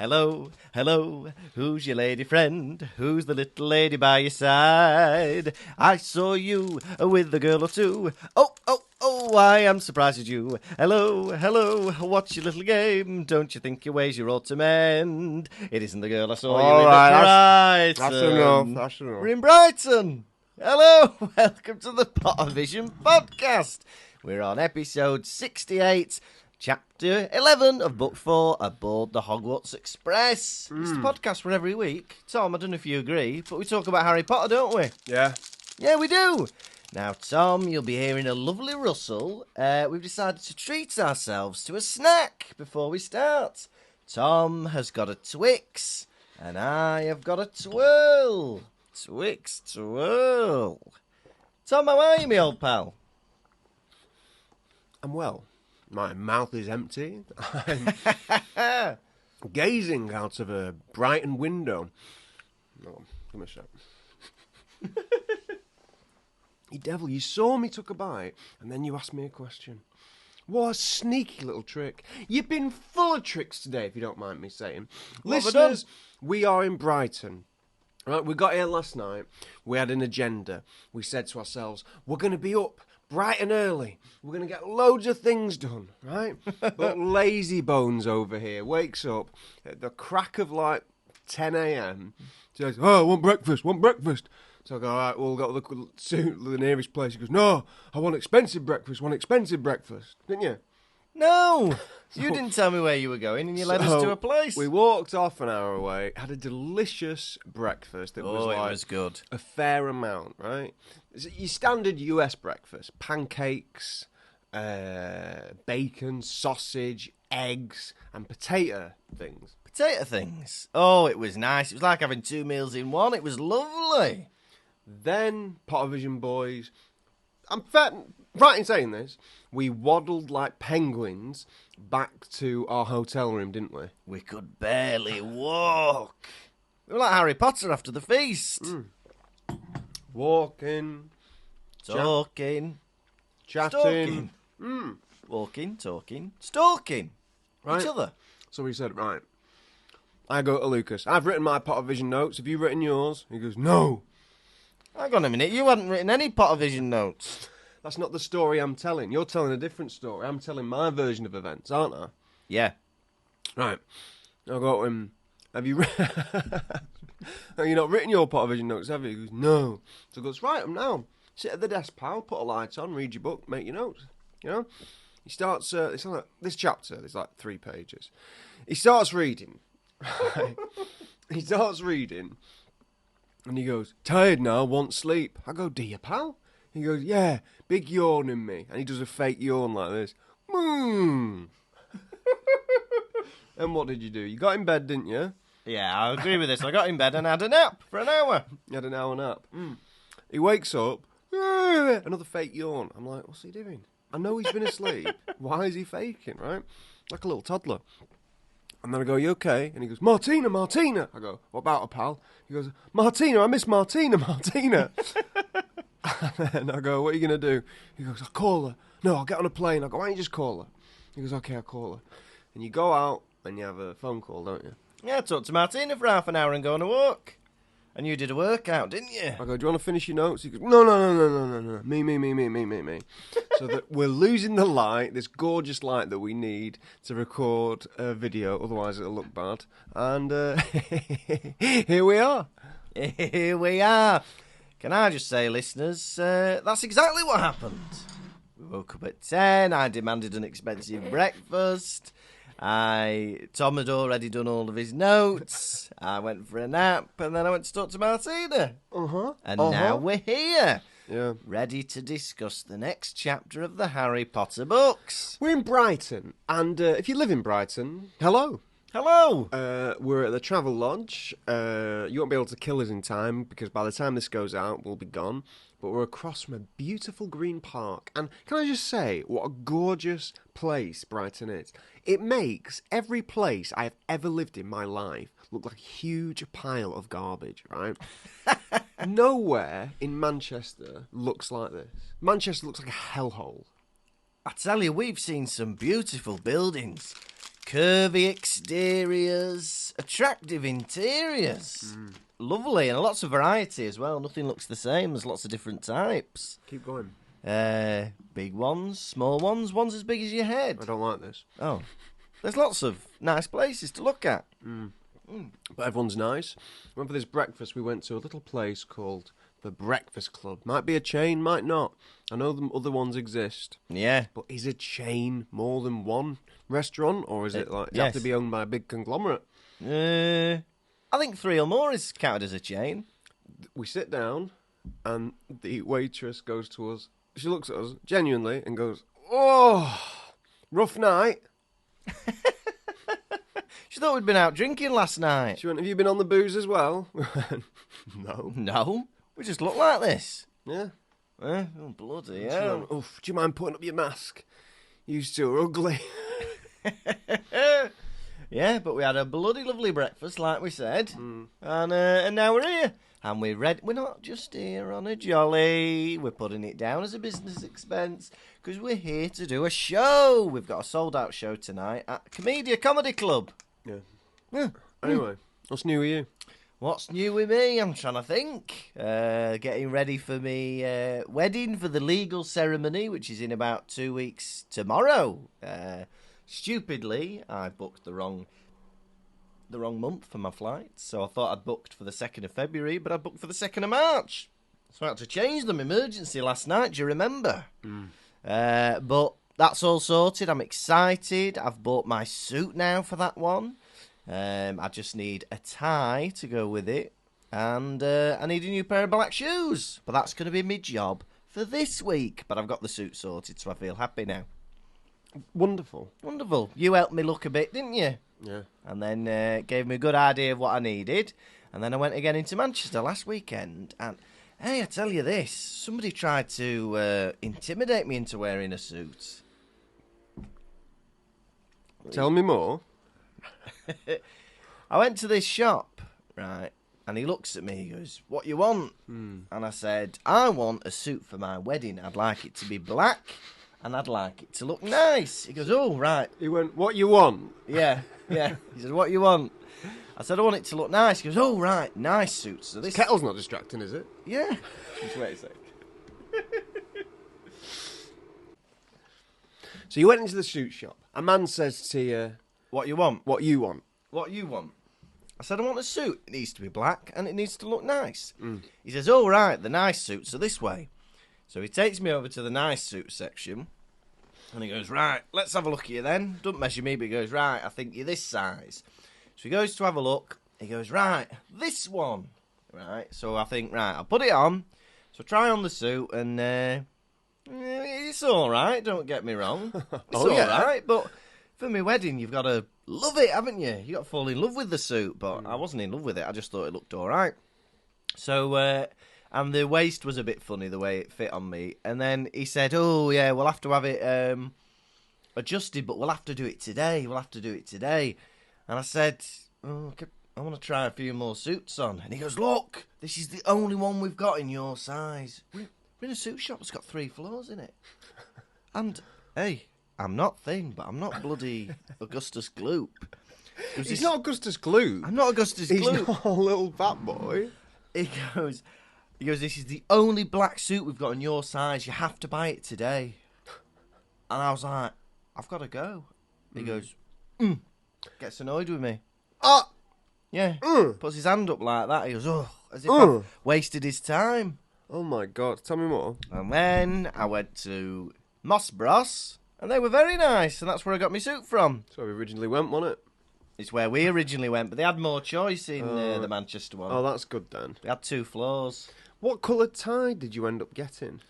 Hello, hello, who's your lady friend? Who's the little lady by your side? I saw you with a girl or two. Oh, I am surprised at you. Hello, hello, what's your little game? Don't you think your ways you're ought to mend? It isn't the girl I saw you with at Brighton. That's enough. We're in Brighton. Hello, welcome to the Pottervision podcast. We're on episode 68. Chapter 11 of Book 4, Aboard the Hogwarts Express. It's the podcast for every week. Tom, I don't know if you agree, but we talk about Harry Potter, don't we? Yeah. Yeah, we do. Now, Tom, you'll be hearing a lovely rustle. We've decided to treat ourselves to a snack before we start. Tom has got a Twix, and I have got a twirl. Twix twirl. Tom, how are you, my old pal? I'm well. My mouth is empty. I'm gazing out of a Brighton window. No, give me a sec. You devil, you saw me took a bite, and then you asked me a question. What a sneaky little trick. You've been full of tricks today, if you don't mind me saying. Listeners, we are in Brighton. Right, we got here last night. We had an agenda. We said to ourselves, we're going to be up bright and early. We're going to get loads of things done, right? But lazy bones over here wakes up at the crack of like 10 a.m. Says, oh, I want breakfast. So I go, all right, we'll go to the nearest place. He goes, no, I want expensive breakfast. Didn't you? No, you didn't tell me where you were going, and you led us to a place. We walked off an hour away, had a delicious breakfast. It was good. A fair amount, right? It's your standard US breakfast: pancakes, bacon, sausage, eggs, and potato things. Potato things. Oh, it was nice. It was like having two meals in one. It was lovely. Then Pottervision boys. I'm right in saying this. We waddled like penguins back to our hotel room, didn't we? We could barely walk. We were like Harry Potter after the feast. Walking, talking, chatting, walking, talking, stalking right? each other. So we said, right. I go to Lucas. I've written my Pottervision notes. Have you written yours? He goes, no. Hang on a minute. You hadn't written any Pottervision notes. That's not the story I'm telling. You're telling a different story. I'm telling my version of events, aren't I? Yeah. Right. I go to him. Have you have you not written your Pottervision notes, have you? He goes, no. So I go, write them now. Sit at the desk, pal. Put a light on. Read your book. Make your notes. You know? He starts, it's like this chapter, there's like 3 pages. He starts reading. Right? He starts reading. And he goes, tired now, want sleep. I go, do you, pal? He goes, yeah, big yawn in me. And he does a fake yawn like this. And what did you do? You got in bed, didn't you? Yeah, I agree with this. I got in bed and had a nap for an hour. You had an hour nap. He wakes up, another fake yawn. I'm like, what's he doing? I know he's been asleep. Why is he faking, right? Like a little toddler. And then I go, you okay? And he goes, Martina. I go, what about her, pal? He goes, Martina, I miss Martina. And then I go, what are you going to do? He goes, I'll call her. No, I'll get on a plane. I go, why don't you just call her? He goes, okay, I'll call her. And you go out and you have a phone call, don't you? Yeah, I talked to Martina for half an hour and go on a walk. And you did a workout, didn't you? I go, do you want to finish your notes? He goes, no. Me. So that we're losing the light, this gorgeous light that we need to record a video, otherwise it'll look bad. And here we are. Here we are. Can I just say, listeners, that's exactly what happened. We woke up at 10, I demanded an expensive breakfast. Tom had already done all of his notes. I went for a nap, and then I went to talk to Martina. And now we're here. Yeah. Ready to discuss the next chapter of the Harry Potter books. We're in Brighton, and if you live in Brighton, hello. Hello. We're at the Travel Lodge. You won't be able to kill us in time, because by the time this goes out, we'll be gone. But we're across from a beautiful green park. And can I just say, what a gorgeous place Brighton is. It makes every place I have ever lived in my life look like a huge pile of garbage, right? Nowhere in Manchester looks like this. Manchester looks like a hellhole. I tell you, we've seen some beautiful buildings. Curvy exteriors, attractive interiors. Lovely, and lots of variety as well. Nothing looks the same. There's lots of different types. Keep going. Big ones, small ones, ones as big as your head. I don't like this. Oh, there's lots of nice places to look at. But everyone's nice. Went for this breakfast. We went to a little place called the Breakfast Club. Might be a chain, might not. I know the other ones exist. Yeah. But is a chain more than one restaurant, or is it like you yes. have to be owned by a big conglomerate? I think 3 or more is counted as a chain. We sit down, and the waitress goes to us. She looks at us genuinely and goes, "Oh, rough night." She thought we'd been out drinking last night. She went, "Have you been on the booze as well?" No. No, we just look like this. Yeah. Oh, bloody She hell. went, "Oof, do you mind putting up your mask? You two are ugly." Yeah, but we had a bloody lovely breakfast, like we said, and now we're here. And we're not just here on a jolly. We're putting it down as a business expense because we're here to do a show. We've got a sold-out show tonight at Comedia Comedy Club. Yeah. Anyway, what's new with you? What's new with me? I'm trying to think. Getting ready for me wedding, for the legal ceremony, which is in about 2 weeks tomorrow. Stupidly, I booked the wrong month for my flight, so I thought I'd booked for the 2nd of February, but I booked for the 2nd of March. So I had to change them emergency last night, do you remember? But that's all sorted. I'm excited. I've bought my suit now for that one. I just need a tie to go with it, and I need a new pair of black shoes. But that's going to be my job for this week. But I've got the suit sorted, so I feel happy now. Wonderful. Wonderful. You helped me look a bit, didn't you? Yeah. And then gave me a good idea of what I needed. And then I went again into Manchester last weekend. And, hey, I tell you this. Somebody tried to intimidate me into wearing a suit. Tell me more. I went to this shop, right? And he looks at me, he goes, "What you want?" And I said, "I want a suit for my wedding. I'd like it to be black. And I'd like it to look nice." He goes, "Oh, right." He went, "What you want?" Yeah. He said, "What you want?" I said, "I want it to look nice." He goes, "Oh, right, nice suits." So this Kettle's not distracting, is it? Yeah. Just wait a sec. So you went into the suit shop. A man says to you, "What you want?" "What you want?" "What you want?" I said, "I want a suit. It needs to be black and it needs to look nice." He says, "Oh, right, the nice suits are this way." So he takes me over to the nice suit section. And he goes, "Right, let's have a look at you then." Don't measure me, but he goes, "Right, I think you're this size." So he goes to have a look. He goes, "Right, this one." Right, so I think, right, I'll put it on. So I try on the suit, and it's all right, don't get me wrong. It's all right, but for my wedding, you've got to love it, haven't you? You've got to fall in love with the suit, but I wasn't in love with it. I just thought it looked all right. So, and the waist was a bit funny, the way it fit on me. And then he said, "Oh, yeah, we'll have to have it adjusted, but we'll have to do it today. We'll have to do it today." And I said, "Oh, I want to try a few more suits on." And he goes, "Look, this is the only one we've got in your size. We're in a suit shop that's got 3 floors in it." And, hey, I'm not thin, but I'm not bloody Augustus Gloop. He's not Augustus Gloop. I'm not Augustus He's Gloop. not a little fat boy. He goes, "This is the only black suit we've got in your size. You have to buy it today." And I was like, "I've got to go." He goes, gets annoyed with me. Yeah. Puts his hand up like that. He goes, "Oh," as if I've wasted his time. Oh my God, tell me more. And then I went to Moss Bros, and they were very nice, and that's where I got my suit from. So we originally went, wasn't it? It's where we originally went, but they had more choice in the Manchester one. Oh, that's good then. They had 2 floors. What colour tie did you end up getting?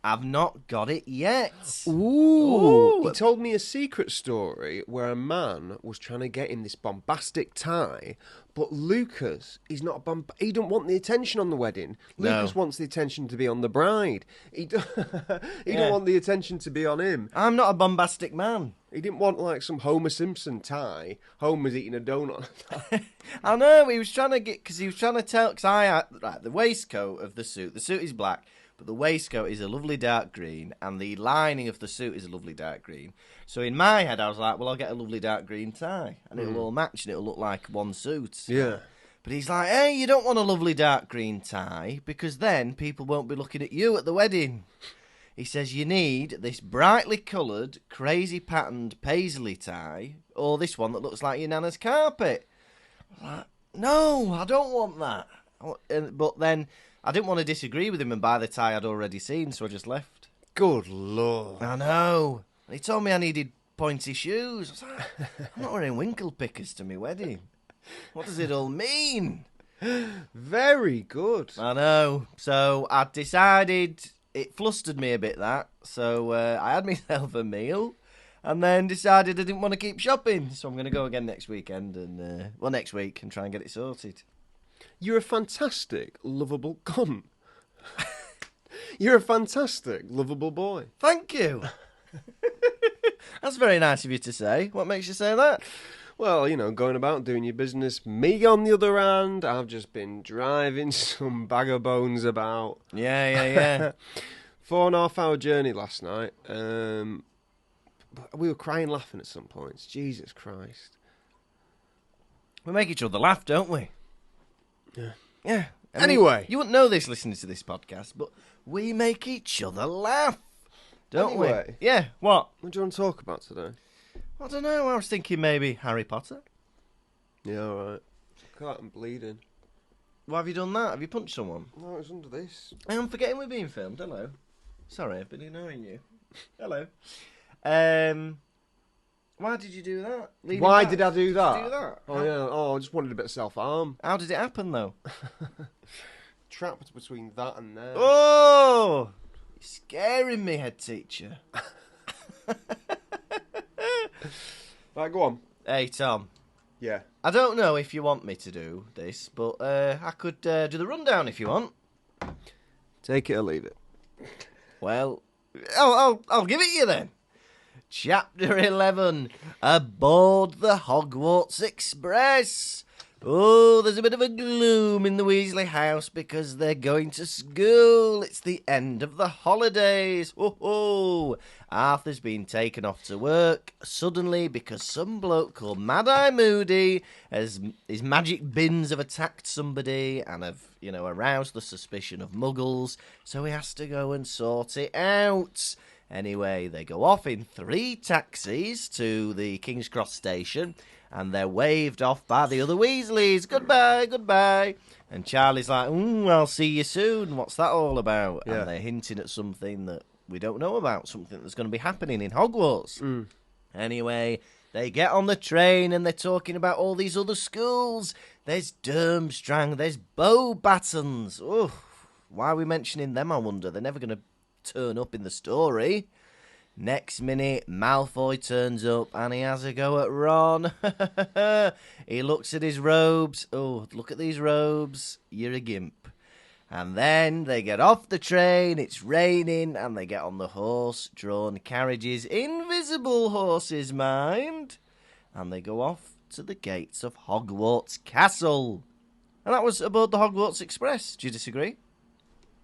I've not got it yet. Ooh. He told me a secret story where a man was trying to get him this bombastic tie, but Lucas, he don't want the attention on the wedding. No. Lucas wants the attention to be on the bride. He don't want the attention to be on him. I'm not a bombastic man. He didn't want like some Homer Simpson tie. Homer's eating a donut. I know, he was trying to tell, because I had, right, the waistcoat of the suit is black, but the waistcoat is a lovely dark green, and the lining of the suit is a lovely dark green. So in my head, I was like, well, I'll get a lovely dark green tie, and it'll all match, and it'll look like one suit. Yeah. But he's like, hey, you don't want a lovely dark green tie, because then people won't be looking at you at the wedding. He says you need this brightly coloured, crazy patterned paisley tie, or this one that looks like your nana's carpet. I was like, no, I don't want that. But then I didn't want to disagree with him and buy the tie I'd already seen, so I just left. Good Lord. I know. He told me I needed pointy shoes. I was like, I'm not wearing winkle pickers to my wedding. What does it all mean? Very good. I know. So I decided, it flustered me a bit, that. So I had myself a meal and then decided I didn't want to keep shopping. So I'm going to go again next weekend and, next week and try and get it sorted. You're a fantastic, lovable cunt. You're a fantastic, lovable boy. Thank you. That's very nice of you to say. What makes you say that? Well, you know, going about doing your business. Me, on the other hand, I've just been driving some bag of bones about. Yeah. 4.5 hour journey last night. We were crying laughing at some points. Jesus Christ. We make each other laugh, don't we? Yeah. I mean, Anyway. you wouldn't know this listening to this podcast, but we make each other laugh, don't we? Yeah, what? What do you want to talk about today? I don't know, I was thinking maybe Harry Potter. Yeah, alright. Look, I'm bleeding. Why have you done that? Have you punched someone? No, it's under this. I'm forgetting we're being filmed. Hello. Sorry, I've been ignoring you. Hello. Why did you do that? Why did I do that? Did you do that? Oh, yeah. Oh, I just wanted a bit of self-harm. How did it happen, though? Trapped between that and there. Oh! You're scaring me, head teacher. Right, go on. Hey, Tom. Yeah. I don't know if you want me to do this, but I could do the rundown if you want. Take it or leave it. Well, I'll give it you then. Chapter 11, Aboard the Hogwarts Express. Oh, there's a bit of a gloom in the Weasley house because they're going to school. It's the end of the holidays. Oh, Arthur's been taken off to work suddenly because some bloke called Mad-Eye Moody his magic bins have attacked somebody and have, aroused the suspicion of muggles. So he has to go and sort it out. Anyway, they go off in 3 taxis to the King's Cross station, and they're waved off by the other Weasleys. Goodbye, goodbye. And Charlie's like, I'll see you soon. What's that all about? Yeah. And they're hinting at something that we don't know about, something that's going to be happening in Hogwarts. Anyway, they get on the train, and they're talking about all these other schools. There's Durmstrang, there's Beauxbatons. Oh, why are we mentioning them, I wonder? They're never going to turn up in the story. Next minute, Malfoy turns up and he has a go at Ron. He looks at his robes. Oh, look at these robes. You're a gimp. And then they get off the train, it's raining, and they get on the horse-drawn carriages. Invisible horses, mind. And they go off to the gates of Hogwarts Castle. And that was aboard the Hogwarts Express. Do you disagree?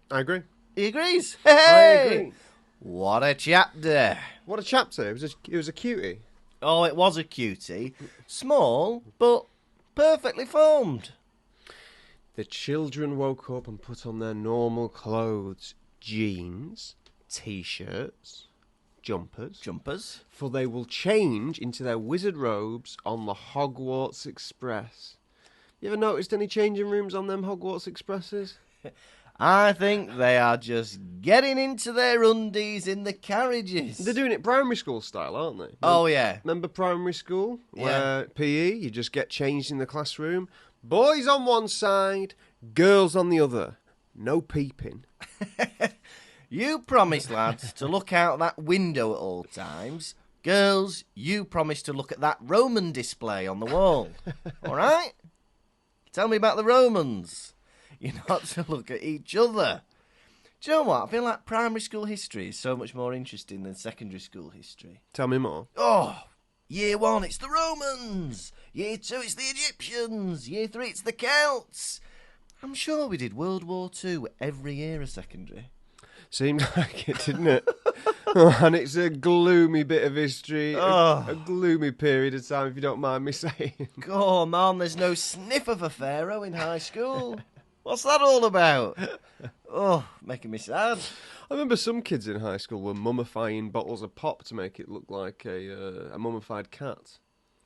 I agree. He agrees. I Hey! agree. What a chapter. What a chapter. It was a cutie. Oh, it was a cutie. Small, but perfectly formed. The children woke up and put on their normal clothes. Jeans, T-shirts, jumpers. For they will change into their wizard robes on the Hogwarts Express. You ever noticed any changing rooms on them Hogwarts Expresses? I think they are just getting into their undies in the carriages. They're doing it primary school style, aren't they? Oh, yeah. Remember primary school? Yeah. Where PE, you just get changed in the classroom. Boys on one side, girls on the other. No peeping. You promised, lads, to look out that window at all times. Girls, you promised to look at that Roman display on the wall. All right? Tell me about the Romans. You're not to look at each other. Do you know what? I feel like primary school history is so much more interesting than secondary school history. Tell me more. Oh, year 1, it's the Romans. Year 2, it's the Egyptians. Year 3, it's the Celts. I'm sure we did World War II every year of secondary. Seemed like it, didn't it? And it's a gloomy bit of history, a gloomy period of time, if you don't mind me saying. Oh, Mum, there's no sniff of a pharaoh in high school. What's that all about? Oh, making me sad. I remember some kids in high school were mummifying bottles of pop to make it look like a mummified cat.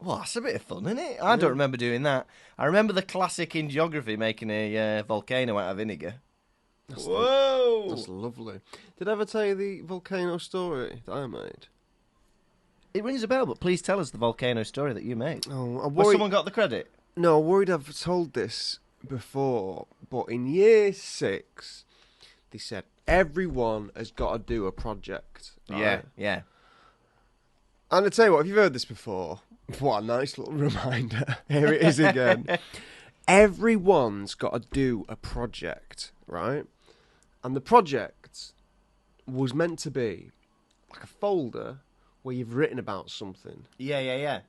Well, that's a bit of fun, isn't it? I don't remember doing that. I remember the classic in geography making a volcano out of vinegar. Whoa! That's lovely. Did I ever tell you the volcano story that I made? It rings a bell, but please tell us the volcano story that you made. Oh, I Has worried... someone got the credit? No, I'm worried I've told this before, but in year 6, they said everyone has got to do a project. Right? Yeah. And I tell you what, if you've heard this before, what a nice little reminder. Here it is again. Everyone's got to do a project, right? And the project was meant to be like a folder where you've written about something. Yeah.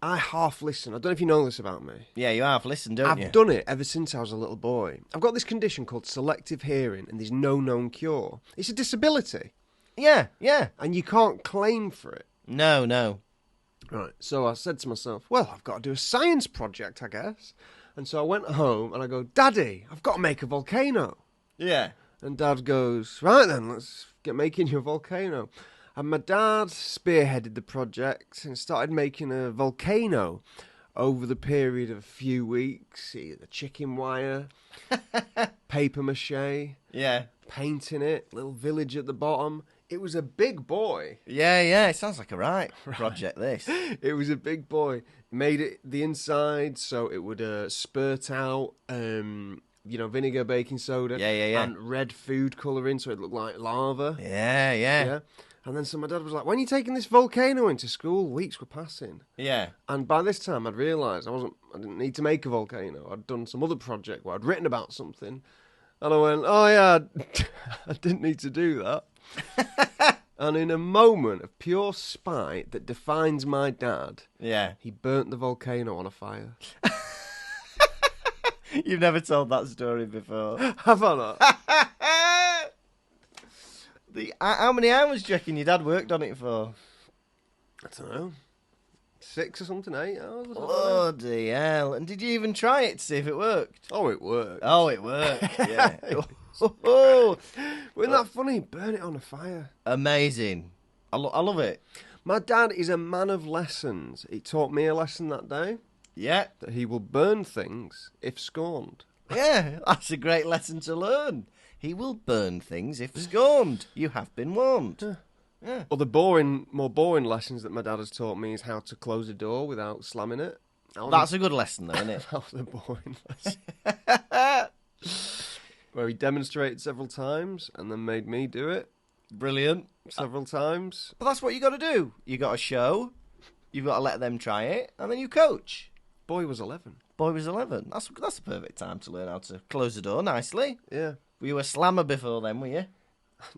I half listen. I don't know if you know this about me. Yeah, you have. Listen, don't you? I've done it ever since I was a little boy. I've got this condition called selective hearing, and there's no known cure. It's a disability. Yeah. And you can't claim for it. No. Right, so I said to myself, well, I've got to do a science project, I guess. And so I went home and I go, Daddy, I've got to make a volcano. Yeah. And Dad goes, right then, let's get making your volcano. And my dad spearheaded the project and started making a volcano over the period of a few weeks. The chicken wire, paper mache, painting it, little village at the bottom. It was a big boy. Yeah, it sounds like a right project, this. It was a big boy. Made it the inside so it would spurt out, vinegar, baking soda. Yeah. And red food colouring so it looked like lava. Yeah. And then so my dad was like, when are you taking this volcano into school? Weeks were passing. Yeah. And by this time I'd realised I didn't need to make a volcano. I'd done some other project where I'd written about something. And I went, oh yeah, I didn't need to do that. And in a moment of pure spite that defines my dad, he burnt the volcano on a fire. You've never told that story before. Have I not? How many hours do you reckon your dad worked on it for? I don't know. 6 or something, 8 hours? Bloody hell. And did you even try it to see if it worked? Oh, it worked. Yeah. Wasn't that funny? Burn it on a fire. Amazing. I love it. My dad is a man of lessons. He taught me a lesson that day. Yeah. That he will burn things if scorned. Yeah, that's a great lesson to learn. He will burn things if scorned. You have been warned. Yeah. Or the more boring lessons that my dad has taught me is how to close a door without slamming it. That's a good lesson, though, isn't it? That was a boring lesson. Where he demonstrated several times and then made me do it. Brilliant. Several times. But that's what you got to do. You got to show, you've got to let them try it, and then you coach. Boy was 11. That's the perfect time to learn how to close the door nicely. Yeah. Were you a slammer before then, were you?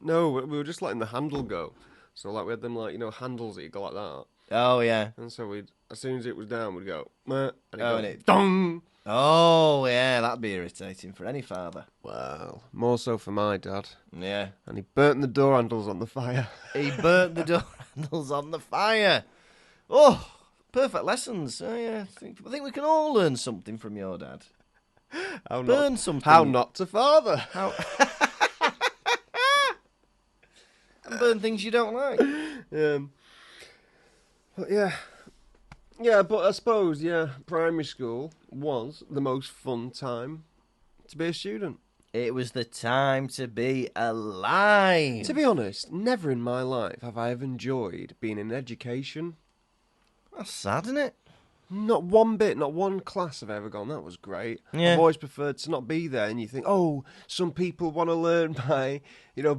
No, we were just letting the handle go. So we had them handles that you go like that. Oh, yeah. And so as soon as it was down, we'd go, meh, and it dong. Oh, yeah, that'd be irritating for any father. Well, more so for my dad. Yeah. And he burnt the door handles on the fire. He burnt the door handles on the fire. Oh, perfect lessons. Oh, yeah, I think we can all learn something from your dad. Burn something. How not to father. And burn things you don't like. But yeah, but I suppose primary school was the most fun time to be a student. It was the time to be alive. To be honest, never in my life have I ever enjoyed being in education. That's sad, isn't it? Not one bit, not one class I've ever gone, that was great. Yeah. I've always preferred to not be there, and you think, oh, some people want to learn by,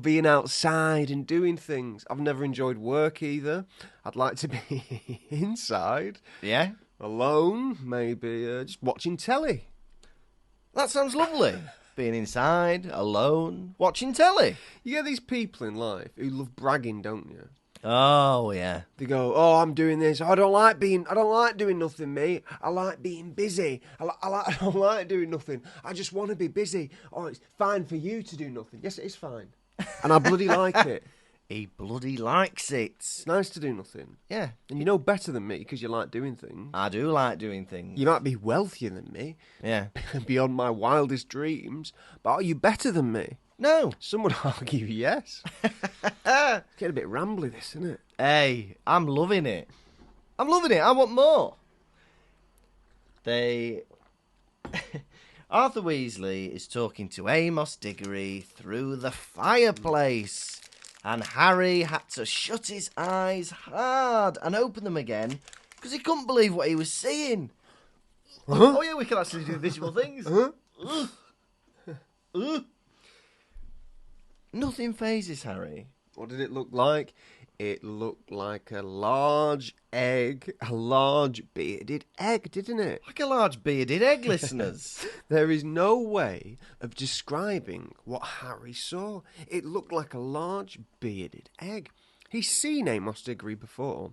being outside and doing things. I've never enjoyed work either. I'd like to be inside. Yeah. Alone, maybe just watching telly. That sounds lovely. Being inside, alone, watching telly. You get these people in life who love bragging, don't you? Oh, yeah. They go, oh, I'm doing this. I don't like doing nothing, mate. I like being busy. I don't like doing nothing. I just want to be busy. Oh, it's fine for you to do nothing. Yes, it is fine. And I bloody like it. He bloody likes it. It's nice to do nothing. Yeah. And you know better than me because you like doing things. I do like doing things. You might be wealthier than me. Yeah. Beyond my wildest dreams. But are you better than me? No. Some would argue yes. It's getting a bit rambly, this, isn't it? Hey, I'm loving it. I'm loving it. I want more. Arthur Weasley is talking to Amos Diggory through the fireplace. And Harry had to shut his eyes hard and open them again because he couldn't believe what he was seeing. Oh, yeah, we can actually do visual things. Nothing phases Harry. What did it look like? It looked like a large egg, a large bearded egg, didn't it? Like a large bearded egg, listeners. There is no way of describing what Harry saw. It looked like a large bearded egg. He's seen Amos Diggory before,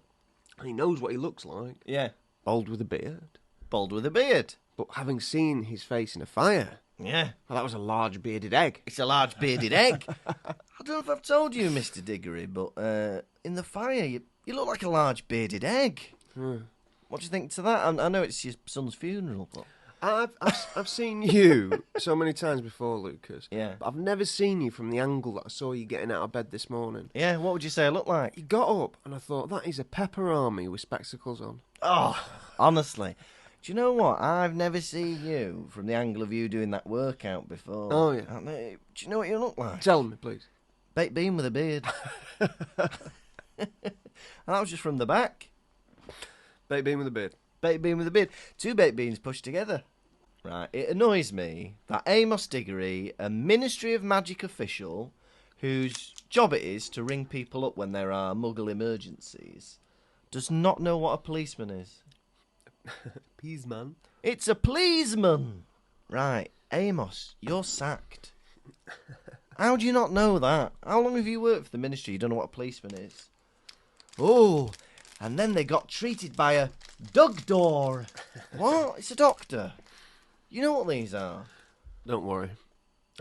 and he knows what he looks like. Yeah. Bald with a beard. Bald with a beard. But having seen his face in a fire, yeah, well, that was a large bearded egg. It's a large bearded egg. I don't know if I've told you, Mr. Diggory, but in the fire, you look like a large bearded egg. What do you think to that? I know it's your son's funeral, but... I've seen you so many times before, Lucas. Yeah. But I've never seen you from the angle that I saw you getting out of bed this morning. Yeah, what would you say I look like? You got up and I thought, that is a pepper army with spectacles on. Oh, honestly. Do you know what? I've never seen you from the angle of you doing that workout before. Oh, yeah. Do you know what you look like? Tell me, please. Baked bean with a beard. And that was just from the back. Baked bean with a beard. Baked bean with a beard. Two baked beans pushed together. Right, it annoys me that Amos Diggory, a Ministry of Magic official, whose job it is to ring people up when there are Muggle emergencies, does not know what a policeman is. Peasman. It's a pleaseman. Right, Amos, you're sacked. How do you not know that? How long have you worked for the Ministry? You don't know what a policeman is. Oh, and then they got treated by a Dugdor. What? It's a doctor. You know what these are? Don't worry.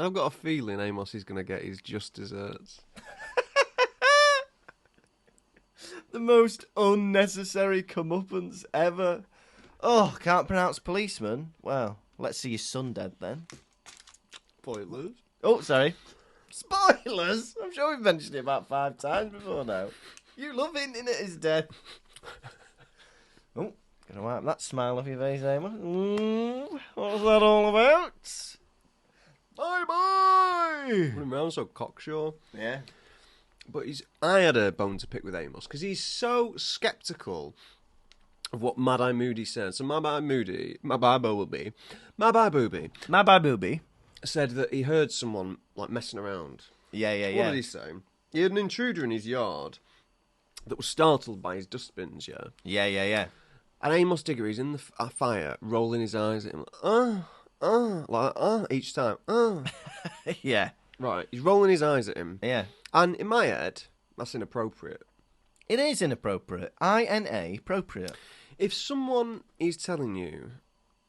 I've got a feeling Amos is going to get his just desserts. The most unnecessary comeuppance ever. Oh, can't pronounce policeman? Well, let's see your son dead then. Spoilers. Oh, sorry. Spoilers? I'm sure we've mentioned it about 5 times before now. You love hinting at his death. Oh, gonna wipe that smile off your face, Amos. What was that all about? Bye-bye! Running around so cocksure. Yeah. But I had a bone to pick with Amos because he's so sceptical of what Mad Eye Moody says. So My Booby said that he heard someone like messing around. Yeah. What did he say? He had an intruder in his yard that was startled by his dustbins, yeah? Yeah. And Amos Diggory's in the fire, rolling his eyes at him, each time, Yeah. Right, he's rolling his eyes at him. Yeah. And in my head, that's inappropriate. It is inappropriate. INA, appropriate. If someone is telling you,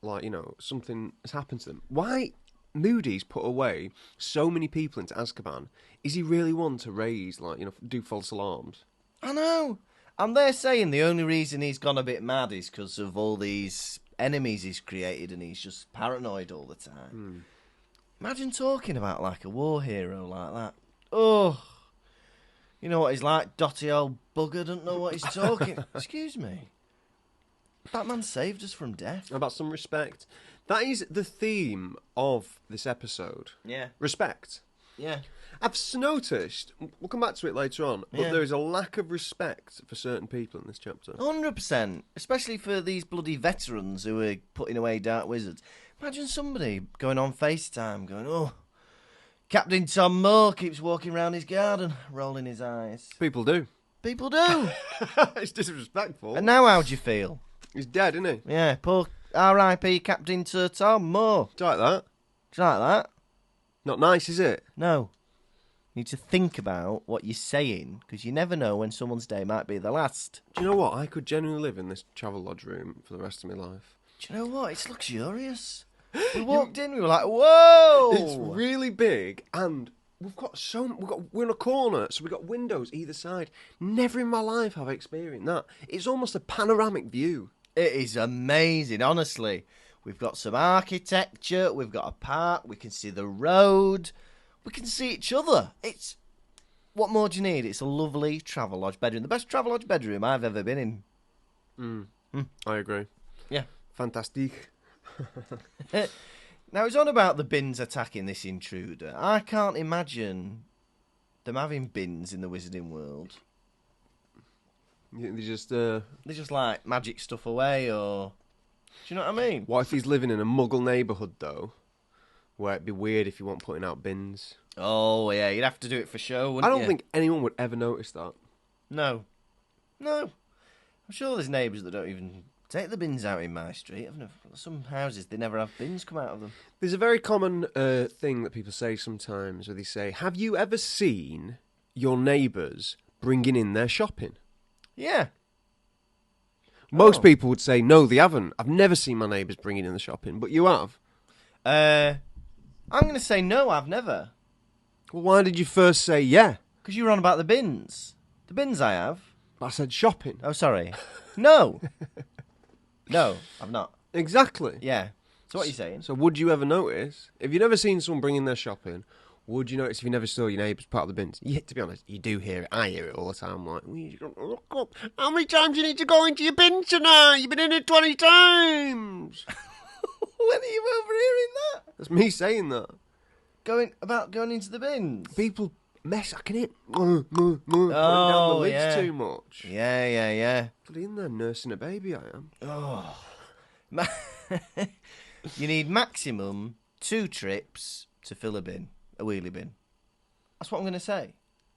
like, something has happened to them, why Moody's put away so many people into Azkaban? Is he really one to raise, do false alarms? I know. And they're saying the only reason he's gone a bit mad is because of all these enemies he's created and he's just paranoid all the time. Imagine talking about like a war hero like that. Oh, you know what he's like? Dotty old bugger doesn't know what he's talking. Excuse me. That man saved us from death. About some respect. That is the theme of this episode. Yeah. Respect. Yeah. I've noticed, we'll come back to it later on, but Yeah. there is a lack of respect for certain people in this chapter. 100%. Especially for these bloody veterans who are putting away dark wizards. Imagine somebody going on FaceTime going, oh, Captain Tom Moore keeps walking around his garden, rolling his eyes. People do. People do. It's disrespectful. And now how do you feel? He's dead, isn't he? Yeah, poor R.I.P. Captain Sir Tom Moore. It's like that. Do you like that? Not nice, is it? No. You need to think about what you're saying, because you never know when someone's day might be the last. Do you know what? I could genuinely live in this travel lodge room for the rest of my life. Do you know what? It's luxurious. We walked in, we were like, whoa! It's really big, and we're in a corner, so we've got windows either side. Never in my life have I experienced that. It's almost a panoramic view. It is amazing, honestly. We've got some architecture, we've got a park, we can see the road, we can see each other. What more do you need? It's a lovely travel lodge bedroom. The best travel lodge bedroom I've ever been in. I agree. Yeah. Fantastic. Now, it's on about the bins attacking this intruder. I can't imagine them having bins in the wizarding world. They just... They just, like, magic stuff away, or... Do you know what I mean? What if he's living in a muggle neighbourhood, though, where it'd be weird if you weren't putting out bins? Oh, yeah, you'd have to do it for show, wouldn't I you? don't think anyone would ever notice that. No. I'm sure there's neighbours that don't even take the bins out in my street. Some houses, they never have bins come out of them. There's a very common thing that people say sometimes, where they say, have you ever seen your neighbours bringing in their shopping? Yeah. Most people would say, no, they haven't. I've never seen my neighbours bringing in the shopping, but you have. I'm going to say no, I've never. Well, why did you first say yeah? Because you were on about the bins. The bins I have. But I said shopping. Oh, sorry. No. No, I've not. Exactly. Yeah. So what are you saying? So would you ever notice, if you've never seen someone bring in their shopping, would you notice if you never saw your neighbours part of the bins? Yeah, to be honest, you do hear it. I hear it all the time. I'm like, how many times do you need to go into your bin tonight? You've been in it 20 times. When are you overhearing that? That's me saying that. Going into the bins? People mess. I can hear putting down the lids too much. Yeah. Bloody in there nursing a baby, I am. Oh. You need maximum 2 trips to fill a bin, a wheelie bin. That's what I'm going to say.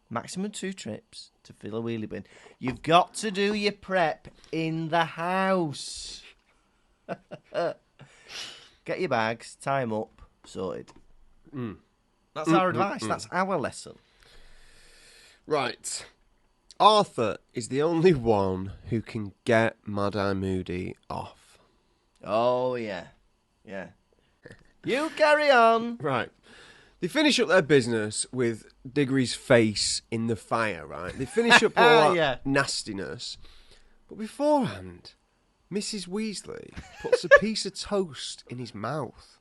Maximum 2 trips to fill a wheelie bin. You've got to do your prep in the house. Get your bags, tie them up, sorted. That's our advice. That's our lesson. Right. Arthur is the only one who can get Mad-Eye Moody off. Oh, yeah. Yeah. You carry on. Right. They finish up their business with Diggory's face in the fire, right? They finish up all that nastiness. But beforehand, Mrs. Weasley puts a piece of toast in his mouth.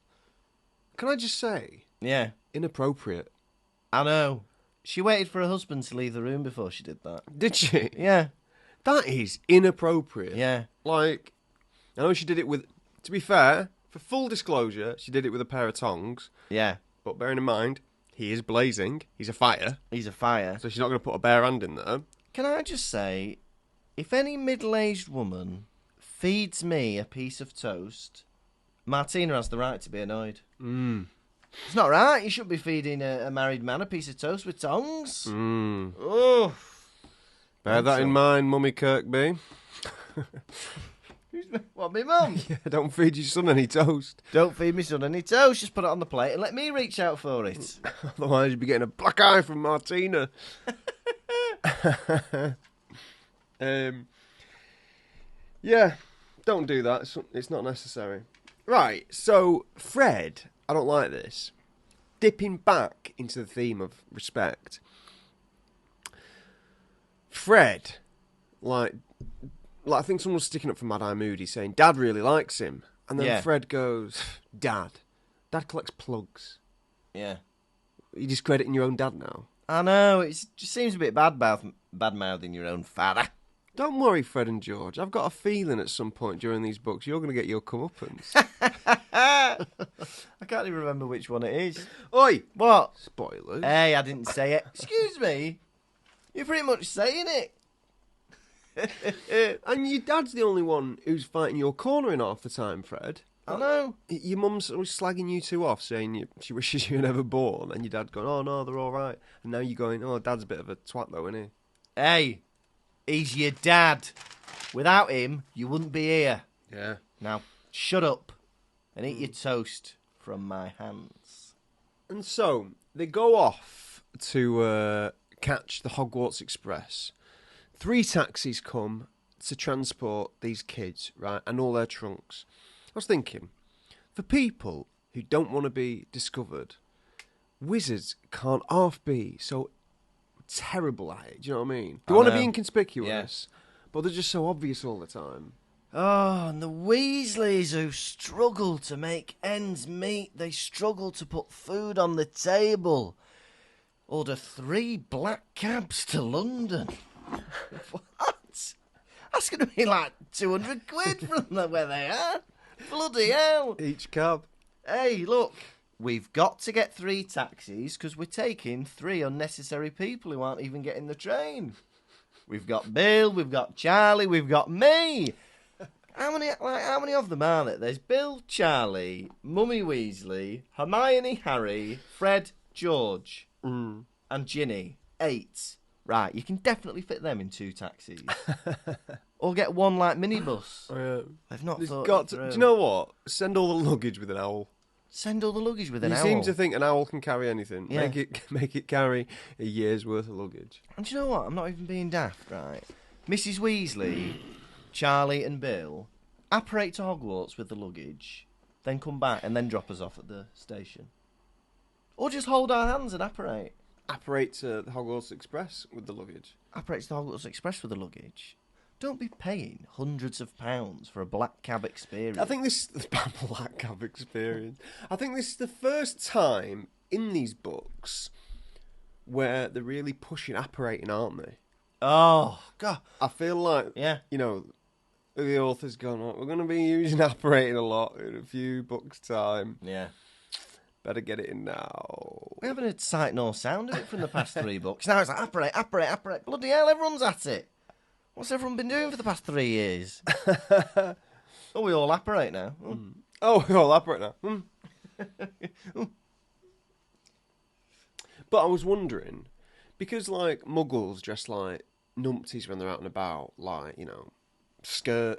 Can I just say? Yeah. Inappropriate. I know. She waited for her husband to leave the room before she did that. Did she? Yeah. That is inappropriate. Yeah. Like, I know she did it with... To be fair, for full disclosure, she did it with a pair of tongs. Yeah. But bearing in mind, he is blazing. He's a fire. He's a fire. So she's not going to put a bare hand in there. Can I just say, if any middle-aged woman feeds me a piece of toast, Martina has the right to be annoyed. It's not right. You shouldn't be feeding a married man a piece of toast with tongs. Oh. Bear that in mind, Mummy Kirkby. What, me mum? Yeah, don't feed your son any toast. Don't feed me son any toast. Just put it on the plate and let me reach out for it. Otherwise you'll be getting a black eye from Martina. Yeah, don't do that. It's not necessary. Right, so Fred, I don't like this. Dipping back into the theme of respect. Fred, like I think someone was sticking up for Mad-Eye Moody saying Dad really likes him. And then Fred goes, Dad collects plugs. Yeah. You're discrediting your own dad now. I know, it just seems a bit bad-mouthing your own father. Don't worry, Fred and George. I've got a feeling at some point during these books you're going to get your comeuppance. I can't even remember which one it is. Oi! What? Spoilers. Hey, I didn't say it. Excuse me. You're pretty much saying it. And your dad's the only one who's fighting your corner in half the time, Fred. I know. Your mum's always slagging you two off, saying she wishes you were never born, and your dad going, oh no, they're all right. And now you're going, oh, Dad's a bit of a twat though, isn't he? Hey, he's your dad. Without him, you wouldn't be here. Yeah. Now, shut up and eat your toast from my hands. And so, they go off to catch the Hogwarts Express. 3 taxis come to transport these kids, right, and all their trunks. I was thinking, for people who don't want to be discovered, wizards can't half be so terrible at it. Do you know what I mean? They want to be inconspicuous, but they're just so obvious all the time. Oh, and the Weasleys who struggle to make ends meet. They struggle to put food on the table. Order 3 black cabs to London. What? That's going to be like 200 quid from where they are. Bloody hell. Each cab. Hey, look. We've got to get 3 taxis because we're taking 3 unnecessary people who aren't even getting the train. We've got Bill, we've got Charlie, we've got me. How many of them are there? There's Bill, Charlie, Mummy Weasley, Hermione, Harry, Fred, George, and Ginny. 8. Right, you can definitely fit them in 2 taxis. Or get one like minibus. They've not thought it through. Do you know what? Send all the luggage with an owl. Send all the luggage with an owl. You seem to think an owl can carry anything. Yeah. Make it carry a year's worth of luggage. And do you know what? I'm not even being daft, right? Mrs. Weasley, Charlie and Bill apparate to Hogwarts with the luggage, then come back and then drop us off at the station. Or just hold our hands and apparate. Apparate to the Hogwarts Express with the luggage. Apparate to the Hogwarts Express with the luggage. Don't be paying hundreds of pounds for a black cab experience. I think this is the black cab experience. I think this is the first time in these books where they're really pushing apparating, aren't they? Oh, God. I feel like, you know, the author's gone, we're going to be using apparating a lot in a few books' time. Yeah. Better get it in now. We haven't had sight nor sound of it from the past 3 books. Now it's like, apparate. Bloody hell, everyone's at it. What's everyone been doing for the past 3 years? Oh, we all apparate now. Oh, we all apparate now. But I was wondering, because, like, muggles dress like numpties when they're out and about, like, you know,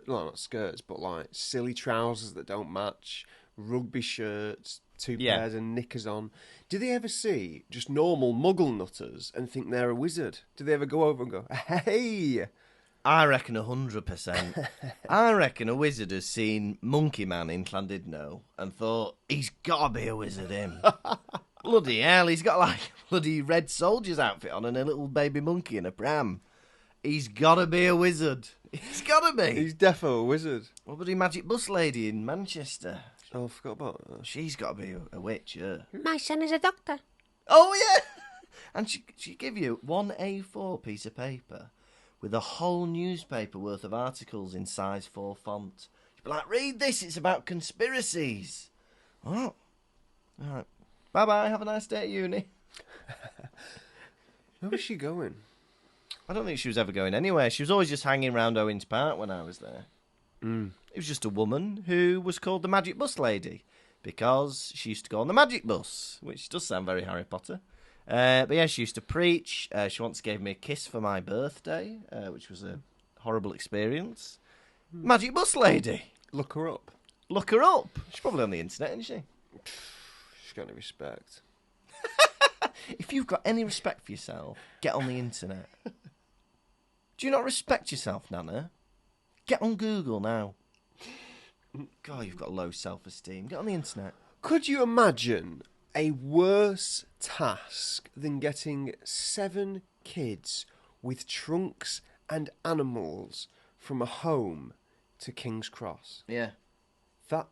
not skirts, but, like, silly trousers that don't match, rugby shirts, 2 pairs of knickers on. Do they ever see just normal muggle nutters and think they're a wizard? Do they ever go over and go, hey... I reckon 100%. I reckon a wizard has seen Monkey Man in Llandudno and thought, he's got to be a wizard, him. Bloody hell, he's got like a bloody red soldier's outfit on and a little baby monkey in a pram. He's got to be a wizard. He's got to be. He's defo a wizard. What about the magic bus lady in Manchester? Oh, I forgot about that. She's got to be a witch, yeah. My son is a doctor. Oh, yeah. And she'd give you 1 A4 piece of paper with a whole newspaper worth of articles in size 4 font. She'd be like, read this, it's about conspiracies. Oh. All right. Bye-bye, have a nice day at uni. Where was she going? I don't think she was ever going anywhere. She was always just hanging around Owens Park when I was there. It was just a woman who was called the Magic Bus Lady because she used to go on the Magic Bus, which does sound very Harry Potter. But yeah, she used to preach. She once gave me a kiss for my birthday, which was a horrible experience. Magic Bus Lady. Look her up. Look her up. She's probably on the internet, isn't she? She's got any respect. If you've got any respect for yourself, get on the internet. Do you not respect yourself, Nana? Get on Google now. God, you've got low self-esteem. Get on the internet. Could you imagine a worse task than getting 7 kids with trunks and animals from a home to King's Cross? Yeah. That...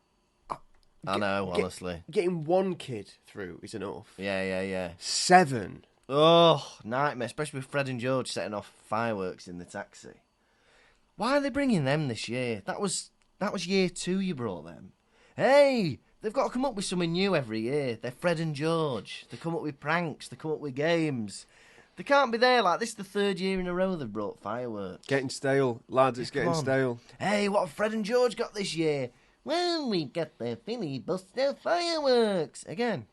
I know, honestly. Getting 1 kid through is enough. Yeah. 7. Oh, nightmare, especially with Fred and George setting off fireworks in the taxi. Why are they bringing them this year? That was year 2 you brought them. Hey, they've got to come up with something new every year. They're Fred and George. They come up with pranks. They come up with games. They can't be there like this. Is the 3rd year in a row they've brought fireworks. Getting stale. Lads, it's getting stale. Hey, what have Fred and George got this year? Well, we've got the filibuster fireworks. Again.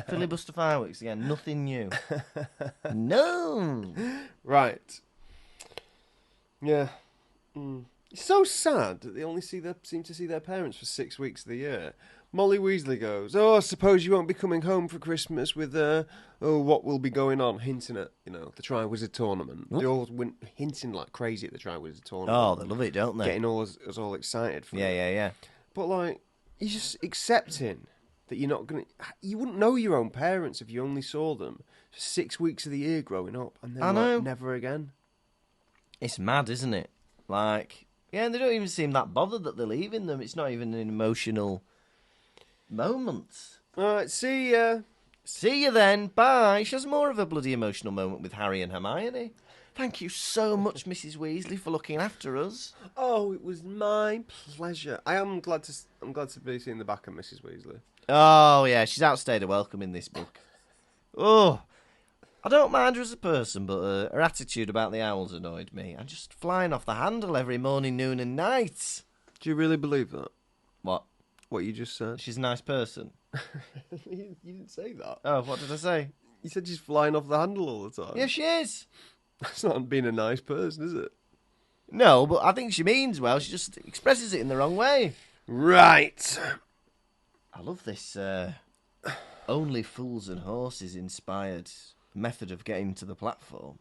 Filibuster fireworks again. Nothing new. No. Right. Yeah. It's so sad that they only seem to see their parents for 6 weeks of the year. Molly Weasley goes, "Oh, I suppose you won't be coming home for Christmas with, what will be going on," hinting at, the Triwizard Tournament. Whoop. They all went hinting like crazy at the Triwizard Tournament. Oh, they love it, don't they? Getting us all excited for it. Yeah. But, like, you're just accepting that you're not going to... You wouldn't know your own parents if you only saw them for 6 weeks of the year growing up, and then, I know. never again. It's mad, isn't it? Like, yeah, and they don't even seem that bothered that they're leaving them. It's not even an emotional moment. All right, see ya. See you then. Bye. She has more of a bloody emotional moment with Harry and Hermione. Thank you so much, Mrs. Weasley, for looking after us. Oh, it was my pleasure. I'm glad to be seeing the back of Mrs. Weasley. Oh, yeah, she's outstayed her welcome in this book. Oh, I don't mind her as a person, but her attitude about the owls annoyed me. I'm just flying off the handle every morning, noon and night. Do you really believe that? What? What you just said? She's a nice person. You didn't say that. Oh, what did I say? You said she's flying off the handle all the time. Yeah, she is. That's not being a nice person, is it? No, but I think she means well. She just expresses it in the wrong way. Right. I love this only fools and horses inspired method of getting to the platform.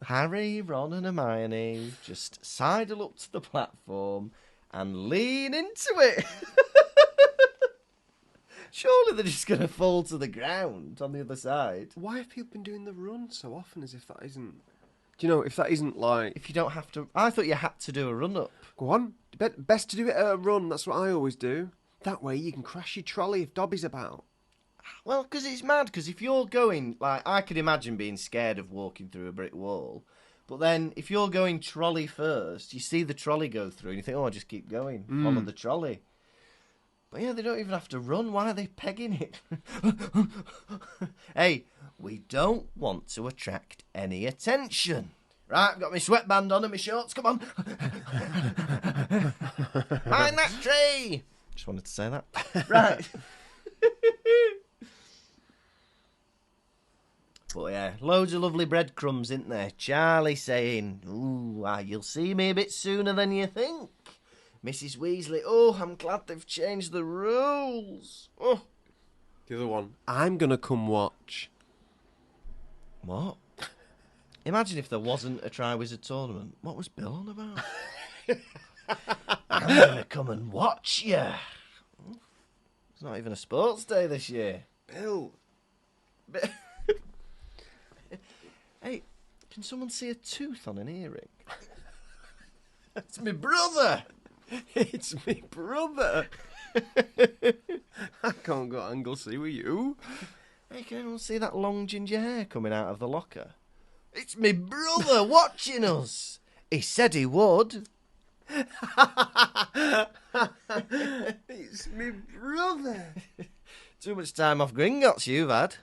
Harry, Ron and Hermione just sidle up to the platform and lean into it. Surely they're just going to fall to the ground on the other side. Why have people been doing the run so often as if that isn't... Do you know, if that isn't like... If you don't have to... I thought you had to do a run-up. Go on. Best to do it at a run. That's what I always do. That way you can crash your trolley if Dobby's about. Well, because it's mad. Because if you're going... Like, I could imagine being scared of walking through a brick wall. But then, if you're going trolley first, you see the trolley go through and you think, oh, I'll just keep going. Follow the trolley. But yeah, they don't even have to run. Why are they pegging it? Hey, we don't want to attract any attention. Right, I've got my sweatband on and my shorts. Come on. Mind that tree. Just wanted to say that. Right. But yeah, loads of lovely breadcrumbs, isn't there? Charlie saying, ooh, you'll see me a bit sooner than you think. Mrs. Weasley, oh, I'm glad they've changed the rules. Oh. The other one, I'm going to come watch. What? Imagine if there wasn't a Triwizard Tournament. What was Bill on about? I'm going to come and watch you. It's not even a sports day this year. Bill. Hey, can someone see a tooth on an earring? It's my brother. It's me brother. I can't go Anglesey with you. Hey, can anyone see that long ginger hair coming out of the locker? It's me brother watching us. He said he would. It's me brother. Too much time off Gringotts you've had,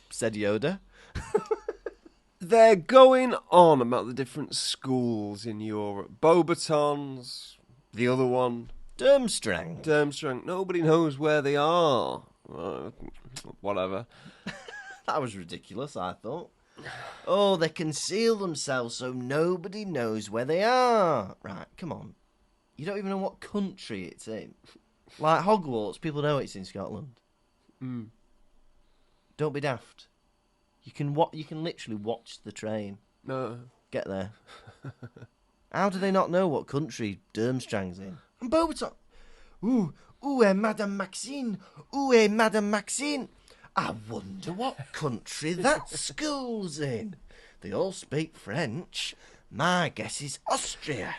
said Yoda. They're going on about the different schools in Europe. Beauxbatons, the other one. Durmstrang. Nobody knows where they are. Whatever. That was ridiculous, I thought. Oh, they conceal themselves so nobody knows where they are. Right, come on. You don't even know what country it's in. Like Hogwarts, people know it's in Scotland. Don't be daft. You can literally watch the train. No. Get there. How do they not know what country Durmstrang's in? And Beauxbaton. Où est Madame Maxine? Où est Madame Maxine? I wonder what country that school's in. They all speak French. My guess is Austria.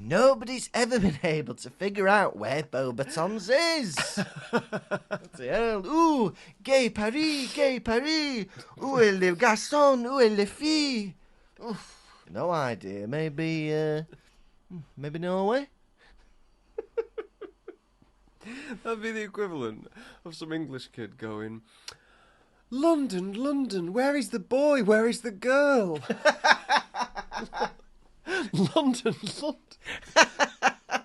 Nobody's ever been able to figure out where Beauxbatons is. What the hell? Ooh, gay Paris. Où est le garçon? Où est les filles? Oof, no idea. Maybe Norway? That'd be the equivalent of some English kid going, London, where is the boy? Where is the girl? London.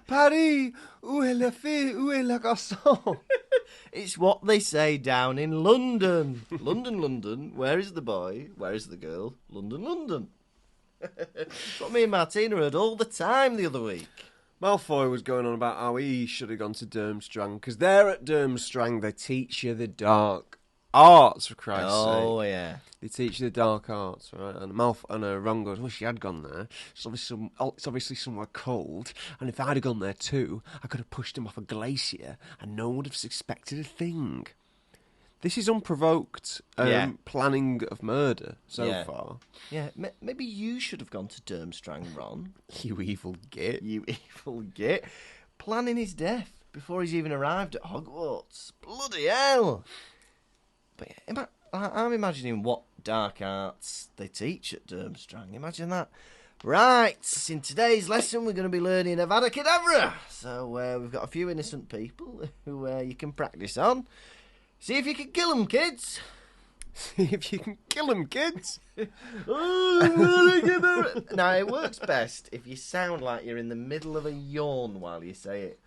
Paris, où est la fille? Où est le garçon? It's what they say down in London. London, where is the boy? Where is the girl? London. That's what me and Martina heard all the time the other week. Malfoy was going on about how he should have gone to Durmstrang, because there at Durmstrang they teach you the dark arts, for Christ's sake. Oh, yeah. They teach you the dark arts, right? And Ron goes, well, she had gone there. It's obviously somewhere cold, and if I'd have gone there too, I could have pushed him off a glacier, and no one would have suspected a thing. This is unprovoked planning of murder so far. Yeah, maybe you should have gone to Durmstrang, Ron. You evil git. You evil git. Planning his death before he's even arrived at Hogwarts. Bloody hell! But I'm imagining what dark arts they teach at Durmstrang. Imagine that. Right, in today's lesson we're going to be learning Avada Kedavra. So we've got a few innocent people who you can practice on. See if you can kill them, kids. See if you can kill them, kids. Now, it works best if you sound like you're in the middle of a yawn while you say it.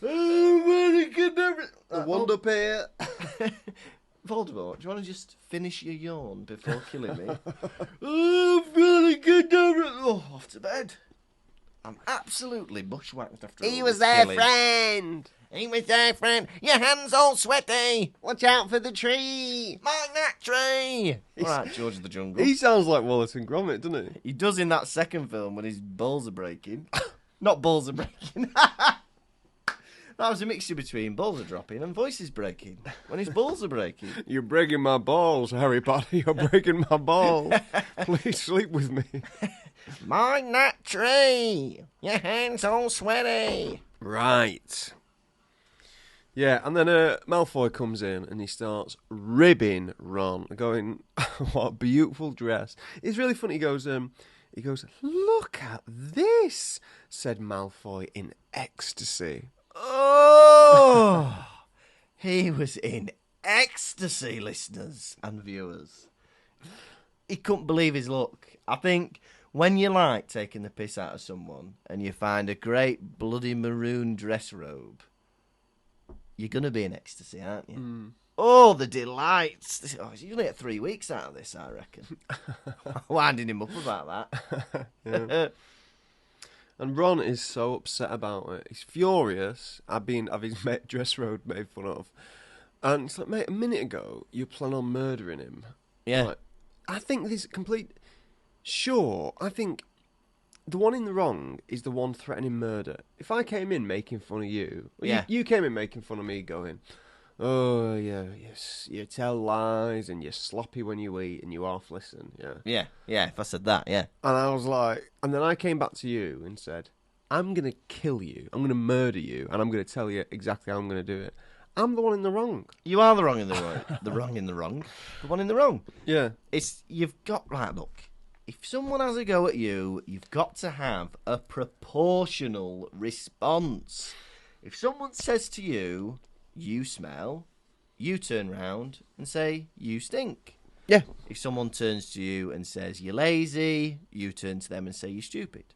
The Wonder Pear. Voldemort, do you want to just finish your yawn before killing me? Off to bed. I'm absolutely bushwhacked after all He was this their killing. friend. He was their friend. Your hand's all sweaty. Watch out for the tree. My nut tree. All right, George of the Jungle. He sounds like Wallace and Gromit, doesn't he? He does in that second film when his balls are breaking. Not balls are breaking. That was a mixture between balls are dropping and voices breaking. When his balls are breaking. You're breaking my balls, Harry Potter. You're breaking my balls. Please sleep with me. My nut tree. Your hand's all sweaty. Right. Yeah, and then Malfoy comes in and he starts ribbing Ron, going, "What a beautiful dress!" It's really funny. He goes, "Look at this," said Malfoy in ecstasy. Oh, he was in ecstasy, listeners and viewers. He couldn't believe his luck. I think when you like taking the piss out of someone and you find a great bloody maroon dress robe, you're going to be in ecstasy, aren't you? Mm. Oh, the delights. Oh, you're going to get 3 weeks out of this, I reckon. Winding him up about that. Yeah. And Ron is so upset about it. He's furious at his dress robe made fun of. And it's like, mate, a minute ago, you plan on murdering him. Yeah. Like, I think this complete... Sure, I think the one in the wrong is the one threatening murder. If I came in making fun of you... You came in making fun of me going, "Oh, yeah, yes, you tell lies and you're sloppy when you eat and you half listen." Yeah. Yeah, if I said that, yeah. And I was like... And then I came back to you and said, "I'm going to kill you. I'm going to murder you. And I'm going to tell you exactly how I'm going to do it." I'm the one in the wrong. You are the wrong in the wrong. The wrong in the wrong. The one in the wrong. Yeah. You've got... Right, look. If someone has a go at you, you've got to have a proportional response. If someone says to you, "You smell," you turn round and say, "You stink." Yeah. If someone turns to you and says, "You're lazy," you turn to them and say, "You're stupid."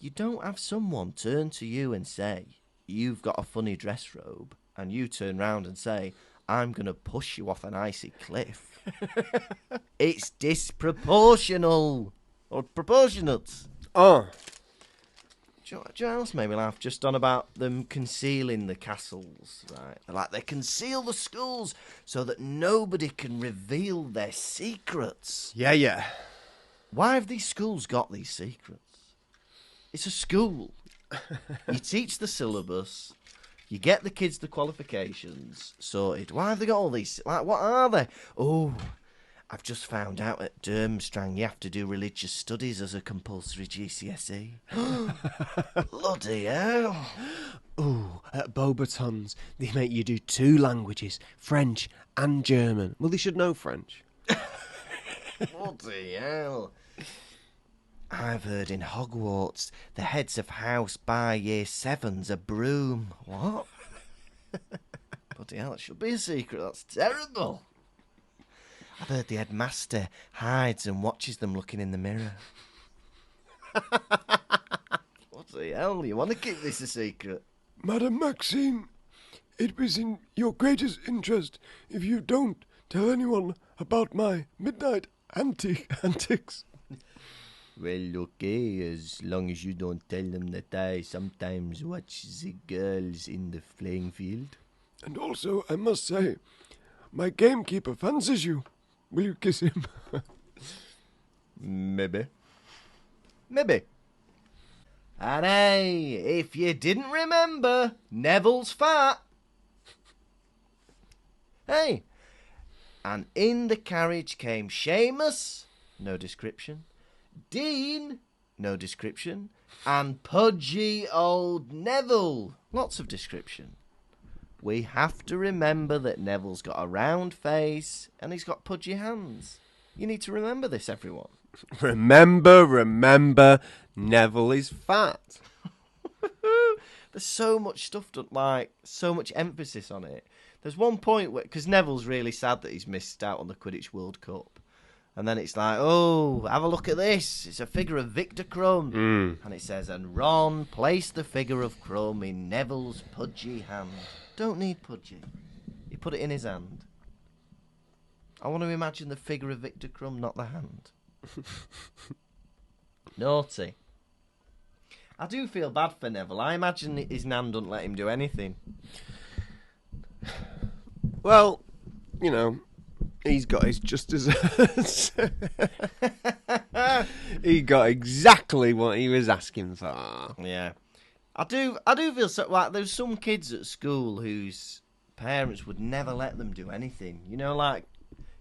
You don't have someone turn to you and say, "You've got a funny dress robe," and you turn round and say, "I'm going to push you off an icy cliff." It's disproportional. Or proportionate. Oh. Do you know what else made me laugh? Just on about them concealing the castles, right? Like, they conceal the schools so that nobody can reveal their secrets. Yeah. Why have these schools got these secrets? It's a school. You teach the syllabus. You get the kids the qualifications sorted. Why have they got all these? Like, what are they? Oh, I've just found out at Durmstrang you have to do religious studies as a compulsory GCSE. Bloody hell. Ooh, at Beauxbatons, they make you do 2 languages, French and German. Well, they should know French. Bloody hell. I've heard in Hogwarts the heads of house buy year 7s a broom. What? Bloody hell, it should be a secret. That's terrible. I've heard the headmaster hides and watches them looking in the mirror. Bloody hell, you want to keep this a secret? Madam Maxine, it was in your greatest interest if you don't tell anyone about my midnight antics. Well, okay, as long as you don't tell them that I sometimes watch the girls in the playing field. And also, I must say, my gamekeeper fancies you. Will you kiss him? Maybe. Maybe. And hey, if you didn't remember, Neville's fat. Hey. And in the carriage came Seamus, no description, Dean, no description, and pudgy old Neville, lots of description. We have to remember that Neville's got a round face and he's got pudgy hands. You need to remember this, everyone. Remember, Neville is fat. There's so much stuff, so much emphasis on it. There's one point where, because Neville's really sad that he's missed out on the Quidditch World Cup. And then it's like, oh, have a look at this. It's a figure of Victor Crumb. And it says, and Ron placed the figure of Crumb in Neville's pudgy hand. Don't need pudgy. He put it in his hand. I want to imagine the figure of Victor Crumb, not the hand. Naughty. I do feel bad for Neville. I imagine his nan doesn't let him do anything. Well, you know, he's got his just desserts. He got exactly what he was asking for. Yeah. I do feel so like there's some kids at school whose parents would never let them do anything. You know, like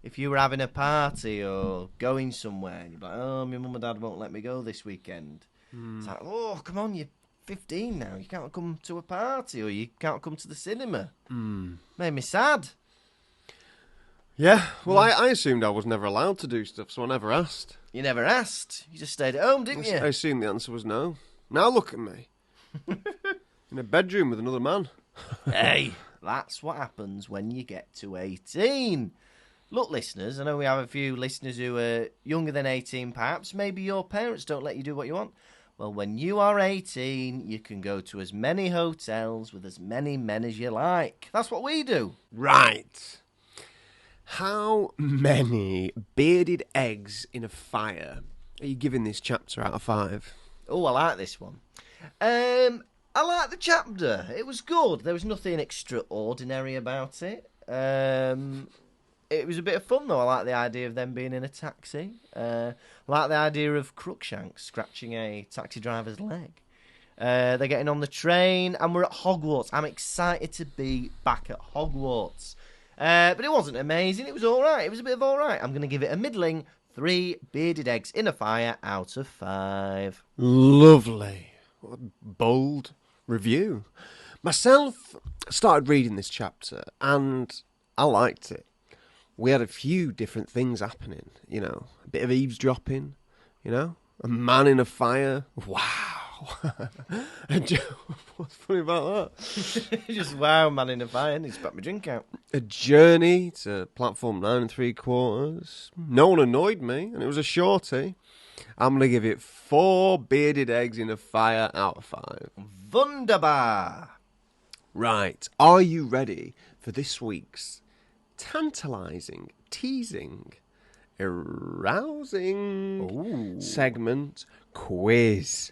if you were having a party or going somewhere and you're like, oh, my mum and dad won't let me go this weekend. It's like, oh, come on, you're 15 now. You can't come to a party or you can't come to the cinema. Made me sad. Yeah, well, I assumed I was never allowed to do stuff, so I never asked. You never asked. You just stayed at home, didn't you? I assumed the answer was no. Now look at me. In a bedroom with another man. Hey, that's what happens when you get to 18. Look, listeners, I know we have a few listeners who are younger than 18, perhaps. Maybe your parents don't let you do what you want. Well, when you are 18, you can go to as many hotels with as many men as you like. That's what we do. Right. How many bearded eggs in a fire are you giving this chapter out of 5? Oh, I like this one. I like the chapter. It was good. There was nothing extraordinary about it. It was a bit of fun, though. I like the idea of them being in a taxi. I like the idea of Crookshanks scratching a taxi driver's leg. They're getting on the train, and we're at Hogwarts. I'm excited to be back at Hogwarts. But it wasn't amazing. It was all right. It was a bit of all right. I'm going to give it a middling 3 bearded eggs in a fire out of 5. Lovely. What a bold review. Myself started reading this chapter, and I liked it. We had a few different things happening, you know. A bit of eavesdropping, you know. A man in a fire. Wow. What's funny about that? Just wow, man in a fire. And he spat my drink out. A journey to platform 9 3/4. No one annoyed me, and it was a shorty. I'm going to give it 4 bearded eggs in a fire out of 5. Wunderbar. Right. Are you ready for this week's tantalising, teasing, arousing segment quiz?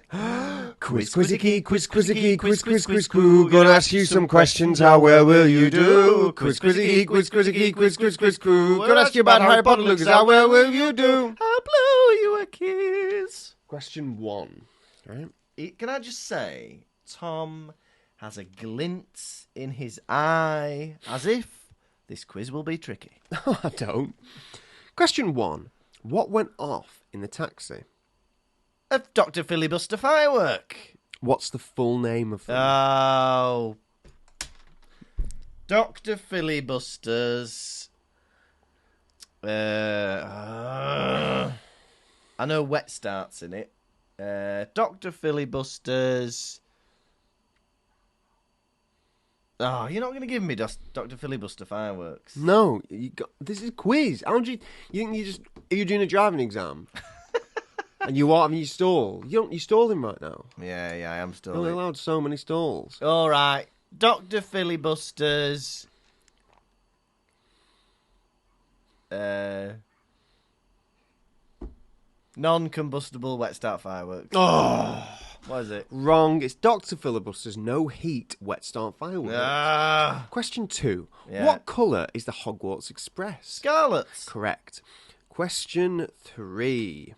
Quiz, quizzy key, quiz, quizzy key, quiz, quiz, quiz, quiz. Gonna ask you some questions, how well will you do? Quiz, quizzy key, quiz, quizzy key, quiz, quiz, quiz, quiz. Gonna ask you about Harry Potter, Lucas, how well will you do? I'll blow you a kiss. Question 1. Right. Can I just say, Tom has a glint in his eye, as if this quiz will be tricky. No, I don't. Question 1. What went off in the taxi? A Dr. Filibuster firework. What's the full name of them? Oh. Dr. Filibusters. I know Wet Starts in it. Dr. Filibusters. Oh, you're not going to give me Dr. Filibuster fireworks. No, this is a quiz. Aren't you? You think you're doing a driving exam, and you are having your stall. You're stalling right now. Yeah, I am You're stalling. only allowed so many stalls. All right, Dr. Filibusters. Non-combustible wet start fireworks. Oh, What is it? wrong. It's Dr. Filibuster's no heat wet start fireworks. Ah, Question 2. Yeah. What colour is the Hogwarts Express? Scarlets. Correct. Question 3.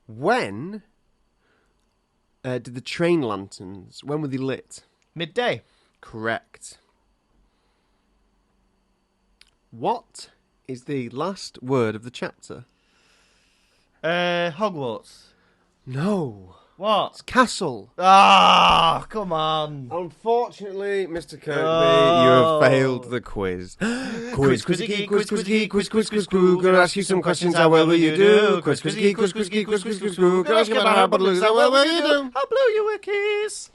When did the train lanterns, when were they lit? Midday. Correct. What is the last word of the chapter? Hogwarts. No. What? It's castle. Ah, come on. Unfortunately, Mr. Kirkby, Oh. you have failed the quiz. Quiz, Gonna ask you some questions. How well will you do? Quiz, Gonna ask you about how well will you do? I'll blow you a kiss.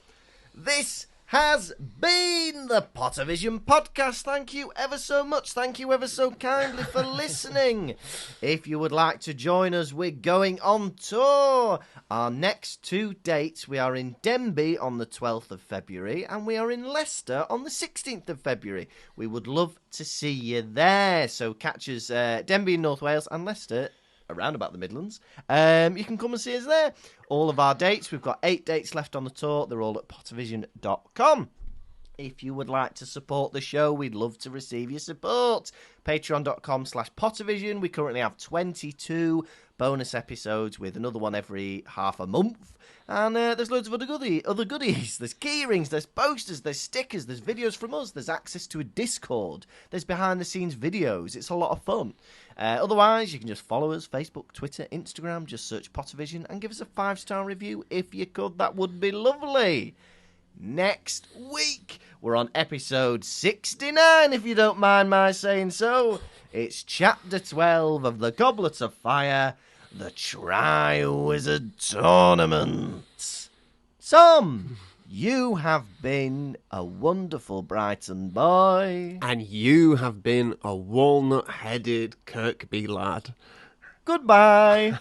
This has been the Pottervision podcast. Thank you ever so much. Thank you ever so kindly for listening. If you would like to join us, we're going on tour. Our next 2 dates, we are in Denbigh on the 12th of February and we are in Leicester on the 16th of February. We would love to see you there. So catch us Denbigh in North Wales and Leicester around about the Midlands. You can come and see us there. All of our dates, we've got 8 dates left on the tour. They're all at pottervision.com. If you would like to support the show, we'd love to receive your support. Patreon.com/Pottervision. We currently have 22 bonus episodes with another one every half a month. And there's loads of other goodies. There's key rings, there's posters, there's stickers, there's videos from us, there's access to a Discord, there's behind-the-scenes videos. It's a lot of fun. Otherwise, you can just follow us, Facebook, Twitter, Instagram. Just search Pottervision and give us a 5-star review if you could. That would be lovely. Next week, we're on episode 69, if you don't mind my saying so. It's chapter 12 of The Goblet of Fire, the Tri-Wizard Tournament. Tom, you have been a wonderful Brighton boy. And you have been a walnut-headed Kirkby lad. Goodbye.